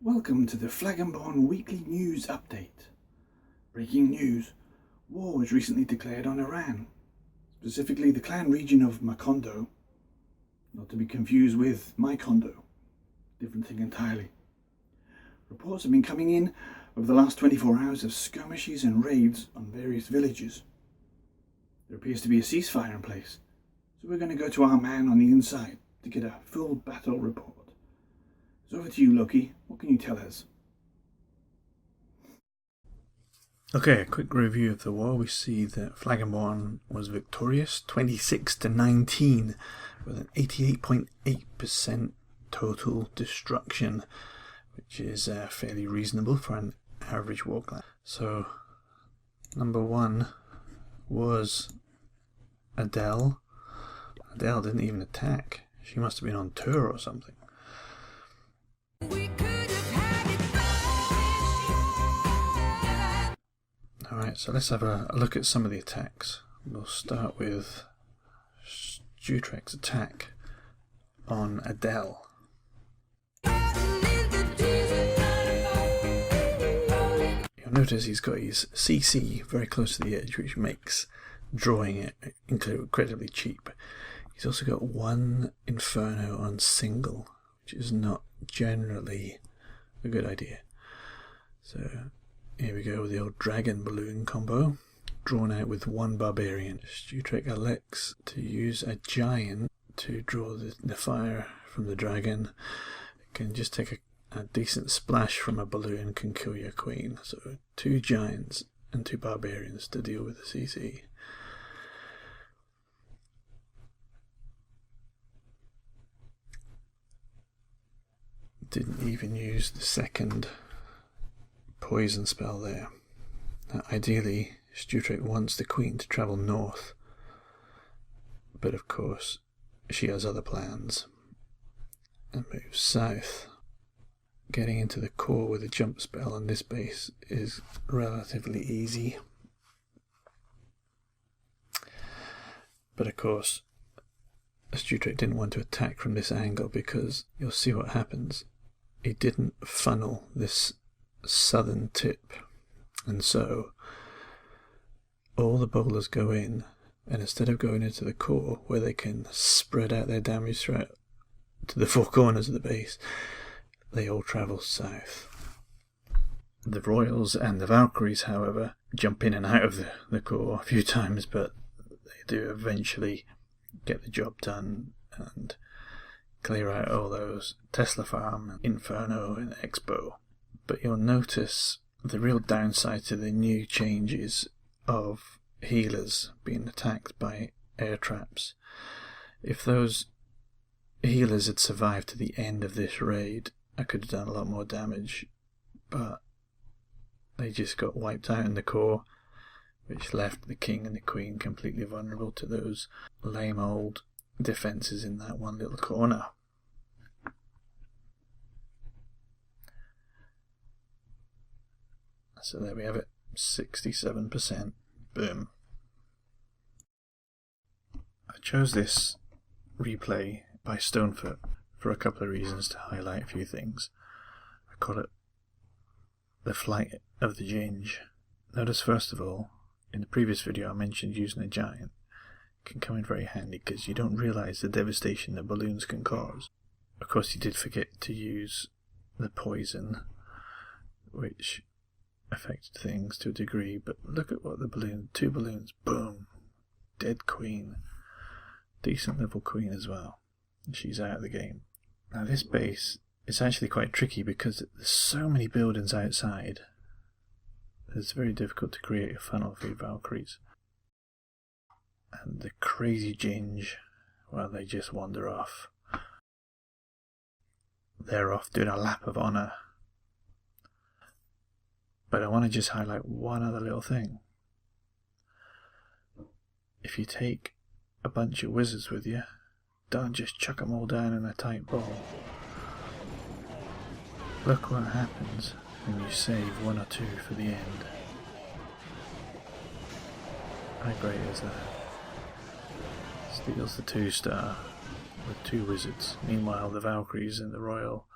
Welcome to the Flagonborn Weekly News Update. Breaking news: war was recently declared on Iran, specifically the clan region of Macondo, not to be confused with Mykondo, different thing entirely. Reports have been coming in over the last 24 hours of skirmishes and raids on various villages. There appears to be a ceasefire in place, so we're going to go to our man on the inside to get a full battle report. So over to you, Loki. What can you tell us? Okay, a quick review of the war. We see that Flagonborn was victorious, 26-19, with an 88.8% total destruction, which is fairly reasonable for an average war clan. So, number one was Adele. Adele didn't even attack. She must have been on tour or something. Alright, so let's have a look at some of the attacks. We'll start with Stutrek's attack on Adele. You'll notice he's got his CC very close to the edge, which makes drawing it incredibly cheap. He's also got one Inferno on single, which is not generally a good idea. So here we go with the old dragon balloon combo, drawn out with one barbarian. Stutrek elects to use a giant to draw the fire from the dragon. It can just take a decent splash from a balloon, can kill your queen. So 2 giants and 2 barbarians to deal with the CC. Didn't even use the second poison spell there. Now, ideally, Stutrek wants the queen to travel north, but of course she has other plans and moves south. Getting into the core with a jump spell on this base is relatively easy, but of course Stutrek didn't want to attack from this angle because you'll see what happens. He didn't funnel this southern tip, and so all the boulders go in, and instead of going into the core where they can spread out their damage throughout to the 4 corners of the base, they all travel south. The Royals and the Valkyries, however, jump in and out of the core a few times, but they do eventually get the job done and clear out all those Tesla Farm, Inferno and Expo. But you'll notice the real downside to the new changes of healers being attacked by air traps. If those healers had survived to the end of this raid, I could have done a lot more damage, but they just got wiped out in the core, which left the king and the queen completely vulnerable to those lame old defences in that one little corner. So there we have it, 67%. Boom. I chose this replay by Stonefoot for a couple of reasons to highlight a few things. I call it the flight of the Ginge. Notice first of all, in the previous video I mentioned using a giant. It can come in very handy because you don't realise the devastation that balloons can cause. Of course you did forget to use the poison, which affected things to a degree, but look at what the balloon, 2 balloons, boom, dead queen, decent level queen as well, and she's out of the game. Now this base is actually quite tricky because there's so many buildings outside that it's very difficult to create a funnel for your Valkyries. And the crazy Ginge, well, they just wander off. They're off doing a lap of honour. But I want to just highlight one other little thing. If you take a bunch of wizards with you, don't just chuck them all down in a tight ball. Look what happens when you save 1 or 2 for the end. How great is that? Steals the 2-star with 2 wizards. Meanwhile, the Valkyries and the Royal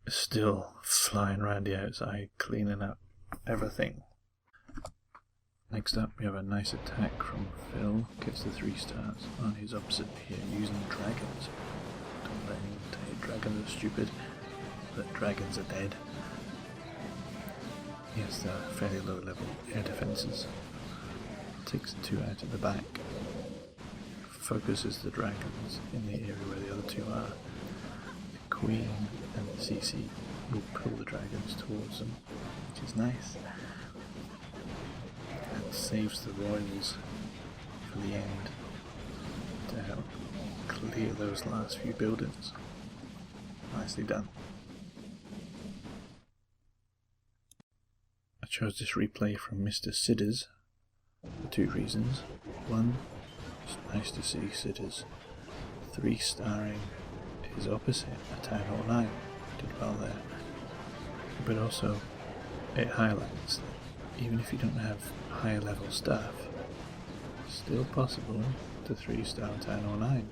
still flying around the outside, cleaning up everything. Next up, we have a nice attack from Phil. Gets the 3 stars on his opposite here, using dragons. Don't let anyone tell you dragons are stupid, but dragons are dead. Yes, they're fairly low level air defences. Takes the 2 out of the back. Focuses the dragons in the area where the other 2 are. The Queen and the CC will pull the dragons towards them, which is nice. And saves the royals for the end to help clear those last few buildings. Nicely done. I chose this replay from Mr. Sidders for 2 reasons. One, it's nice to see Sidders 3-starring his opposite, a Town Hall 9. Did well there. But also, it highlights that even if you don't have higher level staff, it's still possible to 3-star Town Hall 9.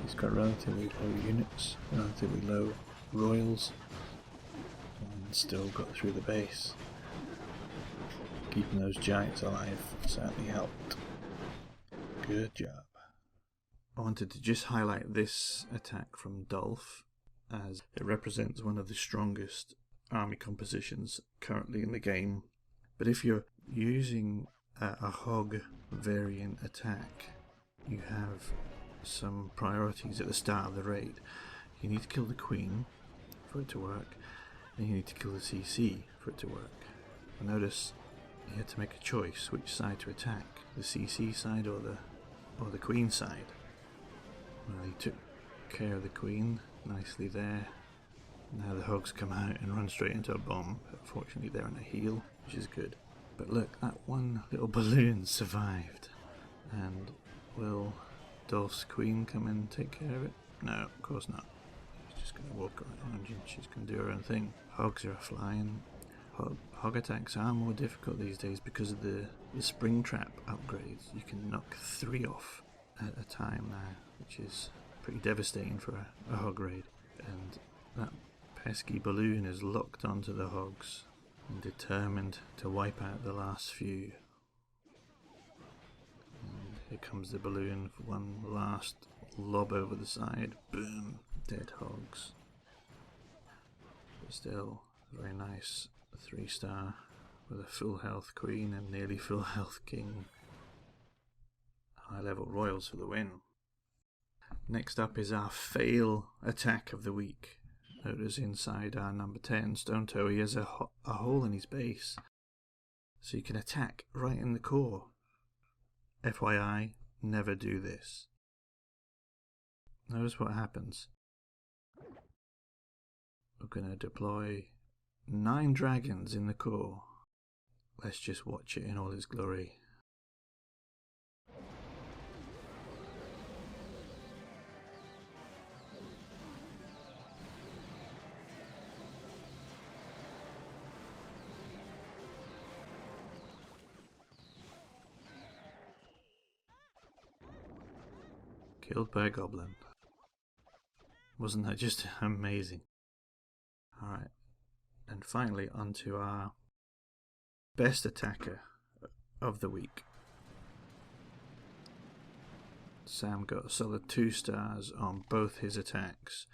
He's got relatively low units, relatively low royals, and still got through the base. Keeping those giants alive certainly helped. Good job. I wanted to just highlight this attack from Dolph, as it represents one of the strongest army compositions currently in the game. But if you're using a hog variant attack, you have some priorities at the start of the raid. You need to kill the Queen for it to work, and you need to kill the CC for it to work. Notice you had to make a choice which side to attack, the CC side or the Queen side. Well, he took care of the Queen nicely there. Now the hogs come out and run straight into a bomb. Fortunately they're on a heal, which is good. But look, that one little balloon survived. And will Dolph's Queen come and take care of it? No, of course not. She's just going to walk around and she's going to do her own thing. Hogs are flying. Hog attacks are more difficult these days because of the spring trap upgrades. You can knock 3 off at a time now, which is pretty devastating for a hog raid. And that pesky balloon is locked onto the hogs and determined to wipe out the last few. And here comes the balloon for one last lob over the side. Boom! Dead hogs. But still, very nice 3-star with a full health Queen and nearly full health King. High level royals for the win. Next up is our fail attack of the week. Notice inside our number 10 Stone Toe, he has a hole in his base, so you can attack right in the core. FYI, never do this. Notice what happens. We're going to deploy 9 dragons in the core. Let's just watch it in all its glory. Killed by a goblin. Wasn't that just amazing? Alright, and finally onto our best attacker of the week. Sam got a solid 2 stars on both his attacks.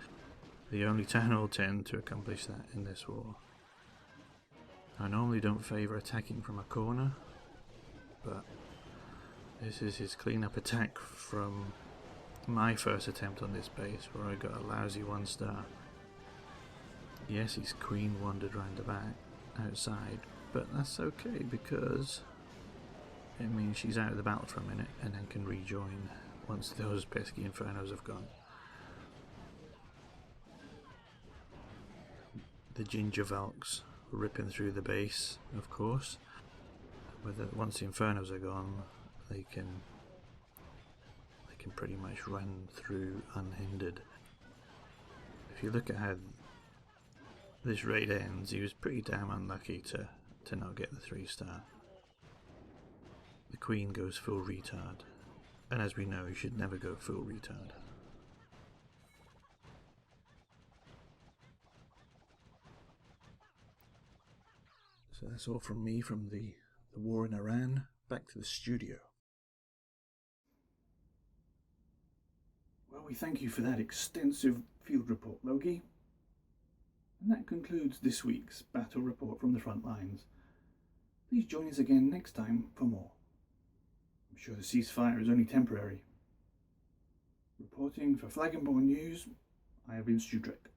The only Town Hall 10 to accomplish that in this war. I normally don't favour attacking from a corner, but this is his clean-up attack from my first attempt on this base, where I got a lousy 1 star. Yes, his Queen wandered round the back, outside, but that's okay because it means she's out of the battle for a minute and then can rejoin once those pesky infernos have gone. The Ginger Valks ripping through the base, of course. Once the infernos are gone, they can pretty much run through unhindered. If you look at how this raid ends, he was pretty damn unlucky to not get the 3-star. The Queen goes full retard, and as we know, you should never go full retard. So that's all from me from the war in Iran. Back to the studio. Well, we thank you for that extensive field report, Loki. And that concludes this week's battle report from the front lines. Please join us again next time for more. I'm sure the ceasefire is only temporary. Reporting for Flagonborn News, I have been Stu Drake.